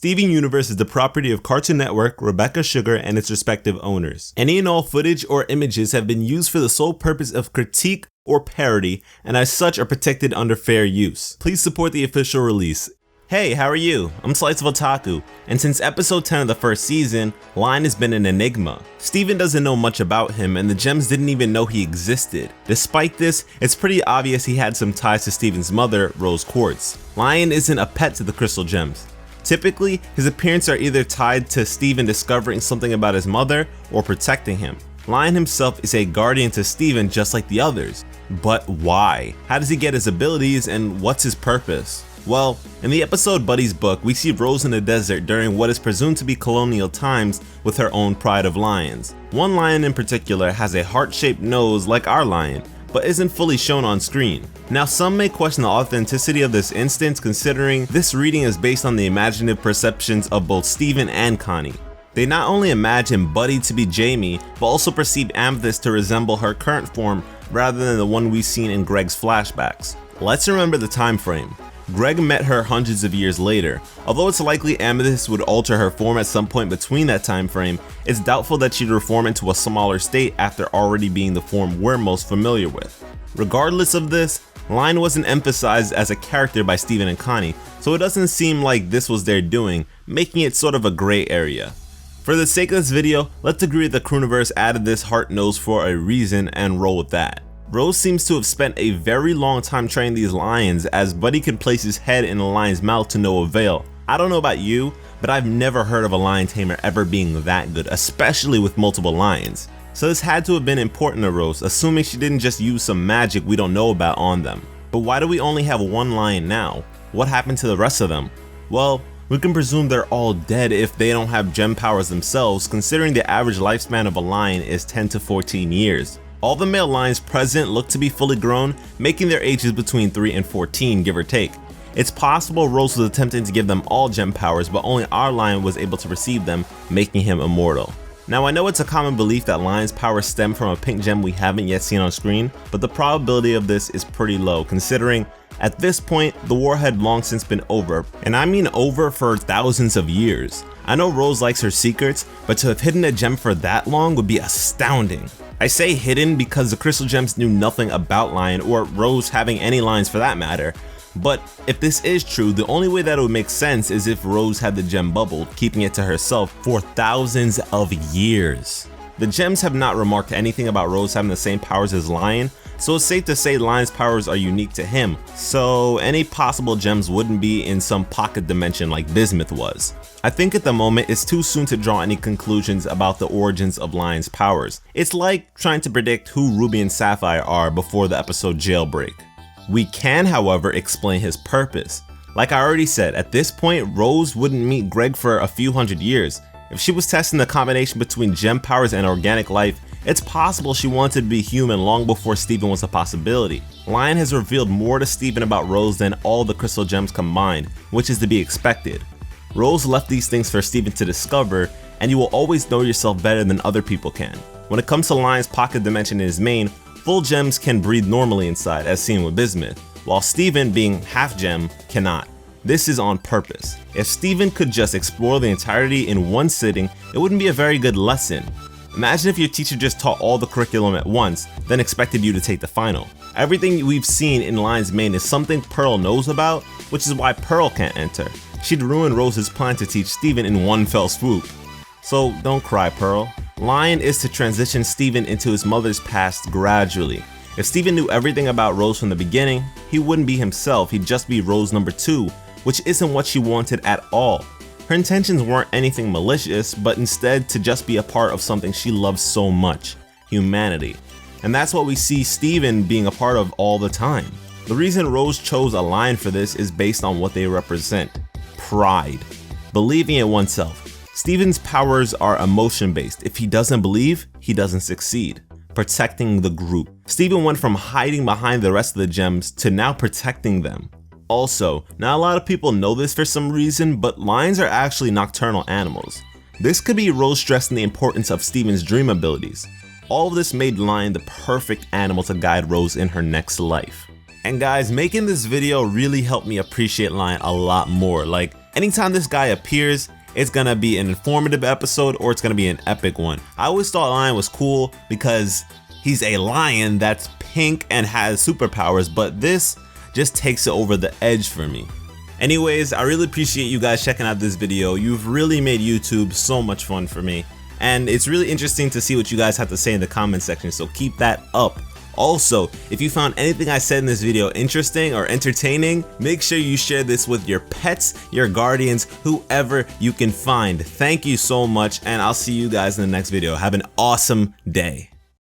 Steven Universe is the property of Cartoon Network, Rebecca Sugar, and its respective owners. Any and all footage or images have been used for the sole purpose of critique or parody, and as such are protected under fair use. Please support the official release. Hey, how are you? I'm SliceofOtaku, and since episode 10 of the first season, Lion has been an enigma. Steven doesn't know much about him, and the gems didn't even know he existed. Despite this, it's pretty obvious he had some ties to Steven's mother, Rose Chords. Lion isn't a pet to the crystal gems. Typically, his appearances are either tied to Steven discovering something about his mother or protecting him. Lion himself is a guardian to Steven just like the others. But why? How does he get his abilities, and what's his purpose? Well, in the episode Buddy's Book, we see Rose in the desert during what is presumed to be colonial times with her own pride of lions. One lion in particular has a heart-shaped nose like our lion, but isn't fully shown on screen. Now, some may question the authenticity of this instance, considering this reading is based on the imaginative perceptions of both Steven and Connie. They not only imagine Buddy to be Jamie, but also perceive Amethyst to resemble her current form rather than the one we've seen in Greg's flashbacks. Let's remember the time frame. Greg met her hundreds of years later. Although it's likely Amethyst would alter her form at some point between that time frame, it's doubtful that she'd reform into a smaller state after already being the form we're most familiar with. Regardless of this, Lion wasn't emphasized as a character by Steven and Connie, so it doesn't seem like this was their doing, making it sort of a gray area. For the sake of this video, let's agree that the Crewniverse added this heart nose for a reason and roll with that. Rose seems to have spent a very long time training these lions, as Buddy can place his head in a lion's mouth to no avail. I don't know about you, but I've never heard of a lion tamer ever being that good, especially with multiple lions. So this had to have been important to Rose, assuming she didn't just use some magic we don't know about on them. But why do we only have one lion now? What happened to the rest of them? Well, we can presume they're all dead if they don't have gem powers themselves, considering the average lifespan of a lion is 10 to 14 years. All the male lions present look to be fully grown, making their ages between 3 and 14, give or take. It's possible Rose was attempting to give them all gem powers, but only our lion was able to receive them, making him immortal. Now, I know it's a common belief that lions' powers stem from a pink gem we haven't yet seen on screen, but the probability of this is pretty low, considering at this point, the war had long since been over, and I mean over for thousands of years. I know Rose likes her secrets, but to have hidden a gem for that long would be astounding. I say hidden because the crystal gems knew nothing about Lion, or Rose having any lions for that matter. But if this is true, the only way that it would make sense is if Rose had the gem bubbled, keeping it to herself for thousands of years. The gems have not remarked anything about Rose having the same powers as Lion, so it's safe to say Lion's powers are unique to him, so any possible gems wouldn't be in some pocket dimension like Bismuth was. I think at the moment it's too soon to draw any conclusions about the origins of Lion's powers. It's like trying to predict who Ruby and Sapphire are before the episode Jailbreak. We can, however, explain his purpose. Like I already said, at this point Rose wouldn't meet Greg for a few hundred years. If she was testing the combination between gem powers and organic life, it's possible she wanted to be human long before Steven was a possibility. Lion has revealed more to Steven about Rose than all the crystal gems combined, which is to be expected. Rose left these things for Steven to discover, and you will always know yourself better than other people can. When it comes to Lion's pocket dimension in his mane, full gems can breathe normally inside, as seen with Bismuth, while Steven, being half gem, cannot. This is on purpose. If Steven could just explore the entirety in one sitting, it wouldn't be a very good lesson. Imagine if your teacher just taught all the curriculum at once, then expected you to take the final. Everything we've seen in Lion's mane is something Pearl knows about, which is why Pearl can't enter. She'd ruin Rose's plan to teach Steven in one fell swoop. So don't cry, Pearl. Lion is to transition Steven into his mother's past gradually. If Steven knew everything about Rose from the beginning, he wouldn't be himself, he'd just be Rose number 2, which isn't what she wanted at all. Her intentions weren't anything malicious, but instead to just be a part of something she loves so much, humanity. And that's what we see Steven being a part of all the time. The reason Rose chose a lion for this is based on what they represent: pride, believing in oneself. Steven's powers are emotion based. If he doesn't believe, he doesn't succeed. Protecting the group. Steven went from hiding behind the rest of the gems to now protecting them. Also, not a lot of people know this for some reason, but lions are actually nocturnal animals. This could be Rose stressing the importance of Steven's dream abilities. All of this made Lion the perfect animal to guide Rose in her next life. And guys, making this video really helped me appreciate Lion a lot more. Like, Anytime this guy appears, it's gonna be an informative episode or it's gonna be an epic one. I always thought Lion was cool because he's a lion that's pink and has superpowers, but this just takes it over the edge for me. Anyways, I really appreciate you guys checking out this video. You've really made YouTube so much fun for me. And it's really interesting to see what you guys have to say in the comment section, so keep that up. Also, if you found anything I said in this video interesting or entertaining, make sure you share this with your pets, your guardians, whoever you can find. Thank you so much, and I'll see you guys in the next video. Have an awesome day.